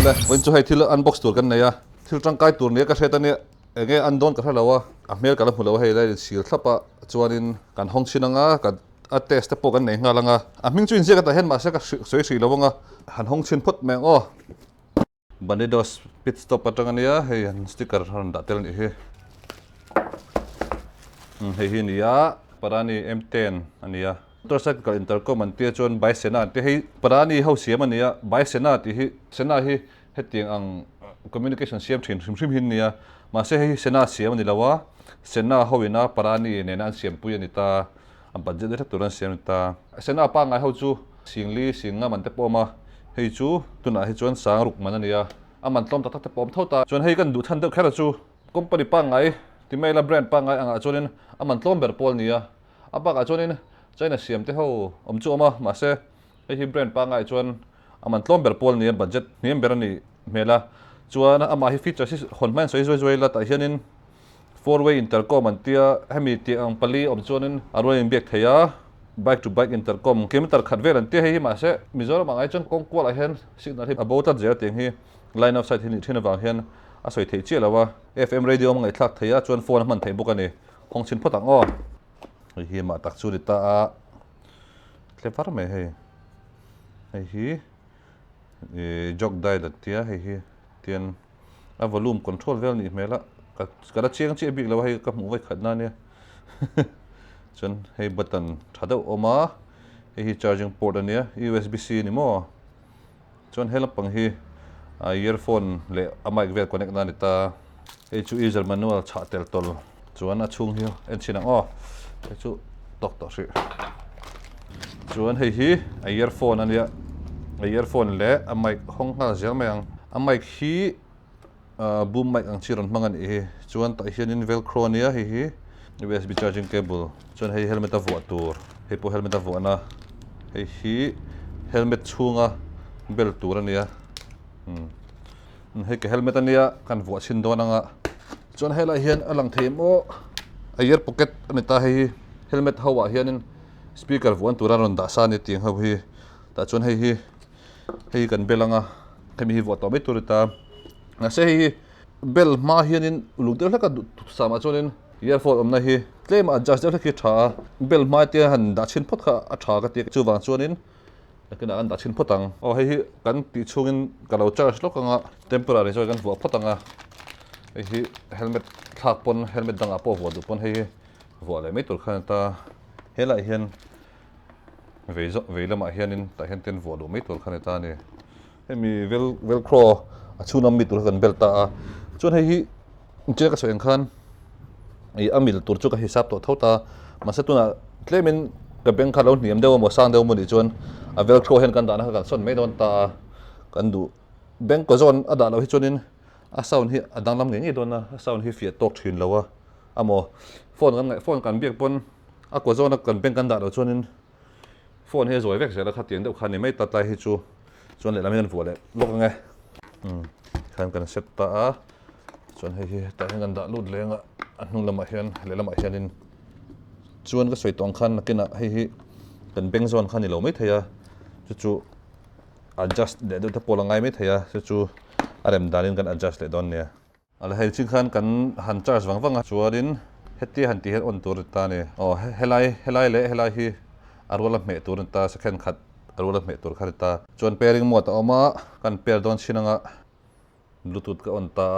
le wen chu hai thil unbox tur kan nei a thil tangkai tur ne ka hreta ne enge an don ka hra lawa a hmel kala hmu lo hei lai sil thlapa chuanin kan hong chinanga kan a test te po kan nei nga langa a hming chu in zeka ta hen ma se ka soi sri lawanga han hong chin phut meng o Bandidos pit stop atangania hei an sticker han da tel ni hi hei hi nia Parani M10 ania motorcycle intercom an tia chon bai sena te hei Parani ho siam ania bai sena ti hi sena hi hetiang ang communication siam thin hrim hin nia ma se hei sena siam ni lawa sena hoina Parani ne nan siam pu ani ta am budget de turan siam ta sena pa ngai ho chu singli singa man te poma hei chu tuna hi chuan sang ruk man ania aman tlom ta te pom thota chuan hei kan du than de khara chu company pa ngai ti maila brand pa ngai anga chuanin aman tlom ber pol nia apa ka chuanin China siam te ho om chu ama ma se hei brand pa ngai chuan aman tlom ber pol nia budget niam ber ani mela chuan ama hi feature si hon man soi zoi la ta hianin four way intercom an tia hemi ti ang pali om chuanin aroi bek theya bike to bike intercom kilometer khat vel an tia hei ma se mizoram angai chon kongkwal a hen signal hi about at zer teng hi line of sight hin thina wang hian a soi thei che lawa FM radio mangai thlak theya chuan phone man thei buk ani hong chin photang o hi ma tak chu ta a clever me hei hi jog dai da tia hei tian a volume control vel ni mela ka chiang chi big lawa hei ka mu vai khat na ne chon hei button thada oma hei charging port ania USB C ni mo chon help pang hi earphone le a mic vel connect na ni ta hei chu user manual cha tel tol chuan a chung hi en chinang o hei chu tok to si chuan hei hi earphone ania earphone le a mic hong ha zel mang a mic hi boom mic ang chiron mangan hi chuan ta hianin velcro nia hi USB charging cable chuan hei helmet a vuah tur hei po helmet a vuah na hei helmet chunga bel tur ania hei ke helmet ania kan vuah chin don anga chuan helai hian alang thei mo ear pocket ani ta hei helmet hawa hianin speaker vuan tura ron da sa ni ting ho hi ta chuan hei kan belanga kemi hi vuah to mai turita na se hi bel ma hianin ulung te hlaka sama chuanin earphone omna hi claim adjust de hlaki tha bel ma te han da chin phot kha a tha ka te chuwang chuanin lakina an da chin photang o hei kan ti chungin kalo charge lokanga temporary so kan vuah photanga hei helmet thak pon helmet danga po vuah du pon hei vuah le mai tur khan ta helai hian veilama hianin ta hian ten vuah du mai tur khan ta ni hemi velcro a chunam mi tur kan belta a chuan hei che ka soeng khan ei amil tur chu ka hisap to thota masatuna claimin ka bank kha lo niam dewa mo sang dewa mo ni chuan a velcro hen kan dana ka son mai don ta kan du bank ko zon ada lo hi chuanin a sound hi adang lam nge don na a sound hi fiat tok thin lawa amo phone kan biak pon a ko zon kan bank kan da lo chuanin phone he zoi vek zela kha tiang deuh khan ni mai ta tai hi chu chuan le lamen vuah le lok nge khan kan set ta a chuan hei ta hengan da lut lenga anung lama hian le lama hianin chuan ka soi tong khan kina hei kan bank zone khan ni lo mai theya chu adjust de ta polangai mai theya chu arem dalin kan adjust le don ne ala hei chin khan kan han charge wangwanga chuanin heti han ti on tur ta ne o helai le hi arwala me tur ta second khat arwala me tur khat ta chuan pairing mode oma kan pair don chinanga bluetooth ka on ta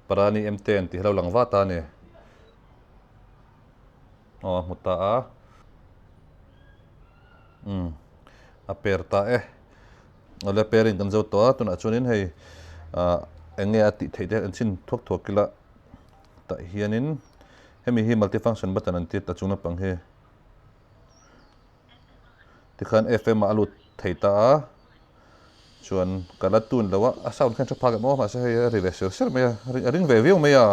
Parani M10 ti hlo langwa ta ne mutta a pair ta ole pairing kan zo to tuna chunin hei enge ati theide an chin thok kila ta hianin hemi hi multifunction button an ti ta chungna pang he tikhan FM alut theita chuan kala tun lawa a sound khan cha phak mo ma se hei reverser me ring ve view me ya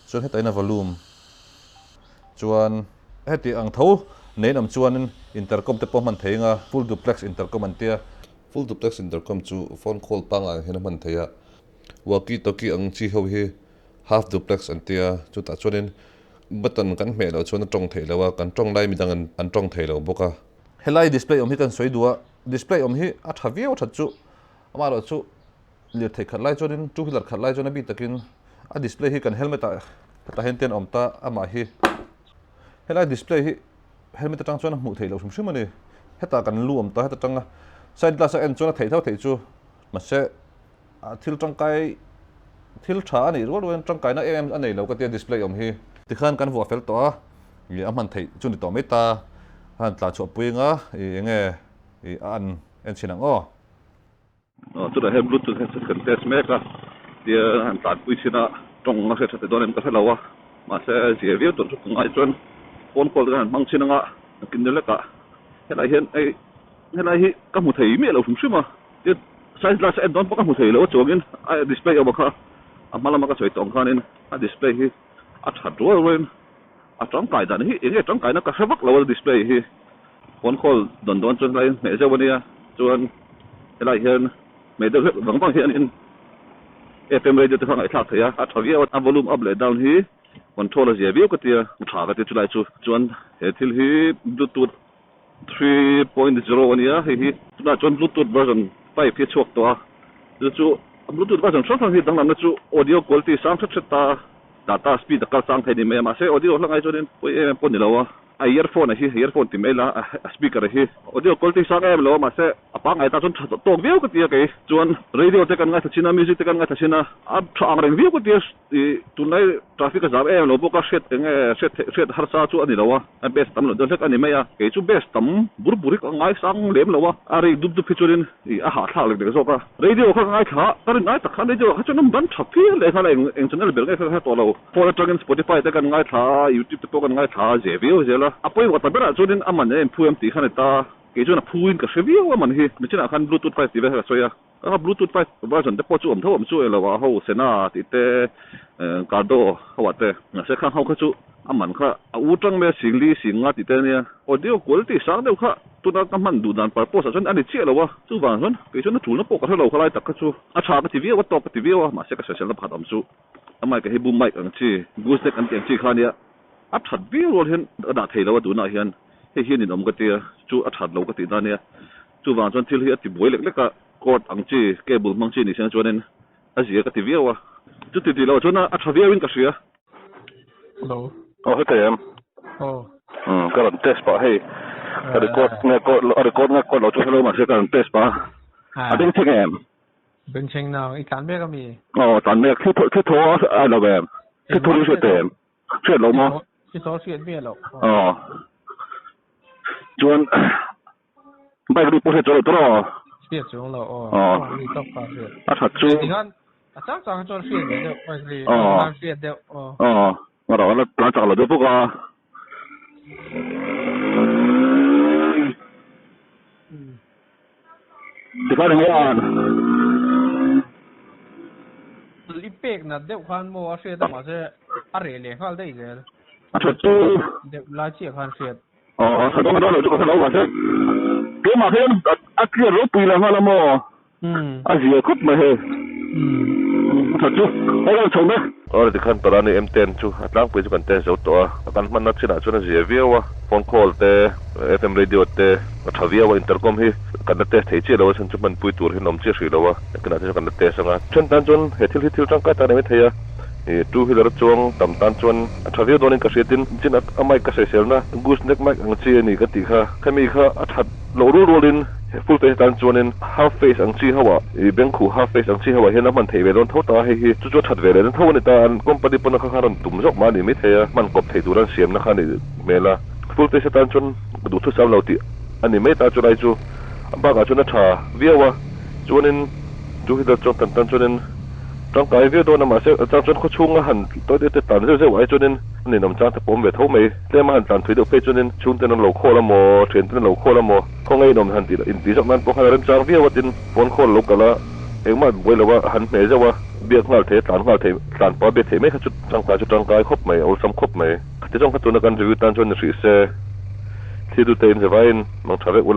chuan heta ina volume chuan heti ang tho nein am chuanin intercom te pawh man theinga full duplex intercom an tia full duplex intercom chu phone call panga hena man theya walkie talkie ang chi ho hi half duplex an tia chu ta chuanin button kan hme lo chuan tong thei lawa kan tong lai mi dang an tong thei lo boka helai display om hi kan soi dua display om hi a thaviau that chu amaro chu lir thei khat lai chonin two wheeler khat lai chona bi takin a display hi kan helmet ta henten om ta ama hi helai display hi helmet tang chona mu thei lo shum shum ani heta kan lu om ta heta tanga side glass en chona thei thau thei chu ma se thil tangkai thil tha ani ro ro tangkai na em anei lo ka tia display om hi ti khan kan vo fel to a ye aman thei chuni to meta han tla chu puinga enge an en sinang o tu da he bluetooth kan test meka dia han tat pui sina tong na se te donen ka lawa ma se je vi to chu ngai chon phone call kan mang sinanga kin le ka helai hi ka mu thei me lo fum shima dia size glass en don pa ka mu thei lo chongin a display ba kha amala ma ka choi tong khanin a display hi a that ro ren a tong kai dan hi enge tong kai na ka hawak lo display hi phone call don chon lai me ja wania chuan helai hian me de bang hian in FM radio te khangai thak theya a thavia a volume up le down hi controller je view ka tia utha ka ti chulai chu chuan he thil hi bluetooth 3.0 ania hi tuna chuan bluetooth version 5 hi chok to a chu bluetooth version sang hi danglam na chu audio quality sang that ta data speed ka sang thei ni me ma se audio langai chuan poi em pon ni lawa a earphone ti mela a speaker hi audio quality sang em lo ma se apa ngai ta chon tok view ka tia ke chuan radio te kan ngai thachina music te kan ngai thachina a thang reng view ka tia tunai traffic ka zab em lo boka set har sa chu ani lawa a best tam lo don thak ani me ya ke chu best tam burik ngai sang lem lawa a ri dup featurein a ha thak le de so ka radio ka ngai tha tar ngai ta khan radio ha chon ban thapi le khala eng channel bel ngai kha to lo for track Spotify te kan ngai tha YouTube te kan ngai tha je view je la apoi wa ta bera chunin aman em phuem ti khan ta ke chuna phuin ka review man hi michina khan bluetooth 5 ti ve so ya ka bluetooth 5 version te po chu om thom chu elawa ho sena ti te cardo hawa te se khan ho kha chu aman kha utang me singli singa ti te nia audio quality sang deu kha tuna ka man du dan purpose chon ani che lawa chu wang chon ke chuna thuna po ka lo khalai tak kha chu a tha ka ti ve wa to ka ti ve wa ma se ka social na phatam chu amai ka he bu mic ang chi goose neck an chi khania a that view ro hen da thei lawa du na hian he hian in om ka tia chu a that lo ka ti da nia chu wang chon thil hi ati boi lek lek ka cord ang chi cable mang chi ni sen chonen a zia ka ti ve wa chu ti lo chona a thavia win ka sia hello oh he em ka ron test pa hey record lo chu hello ma se ka ron test pa a ding thing em bên trên nào ít tán biết cái gì tán biết cái thố ai là em cái thố chuyện tiền chuyện lâu mà cái thố chuyện biết lâu chuan bây giờ đi bố sẽ cho được rồi biết chúng là đi tóc pha chuyện thật chứ thì hắn chắc chắn cho chuyện đấy được bây giờ làm chuyện được mà đó là chọn là được不啊thì có đừng ăn li pek na deu khan mo se ta ma se are le khal dei je thật chứ deu la chi khan se thật đó là chỗ cái lâu mà thế cái mà thế à kia lúc pì là mà à gì cút mà he thật chứ cái đó chồng đấy thì khăn Parani M10 chu atlang pui chu kan te zo to kan man na china chu na je viawa phone call te FM radio te thavia wa intercom hi kan te thei che lo chan chu man pui tur hi nom che ri lo wa kan te kan te sanga chen tan chun he thil tang ka ta ne theya e two wheeler chuang tam tan chun thavia donin ka setin chin amai ka se sel na gus nek mai ang chi ni ka ti kha khami kha athat lo ru rolin full face tan chuanin half face ang chi hawa e beng khu half face ang chi hawa hena man thei ve don tho ta he chu that ve le tho ni ta an company pon kha kharon tum jok ma ni mi theya man kop thei duran siam na khani mela full face tan chun du thu sam lo ti ani me ta chu lai chu ba ga chu na tha viawa chuanin du hi da chok tan chuanin trong cái video đó mà sẽ trong chân có chung hẳn tôi để tận rất vậy cho nên nên nằm trong tập bom về thấu mấy thế mà hẳn tận thủy được phê cho nên chúng tên nó lẩu khô là mò chuyện tên lẩu khô là mò không ai nằm hẳn thì in tí trongนั้นพวกhắn trong video tin bốn khô lục cả là em mà bây giờ hẳn mấy giờ biết ngալ thế tận bao biết thế mấy cái chút trong cái khóc mấy ôm khóc mấy thế trong cái tuần nàyกันreview tan cho nên sự sẽ thì tụi tên sẽ vậy mang trả về u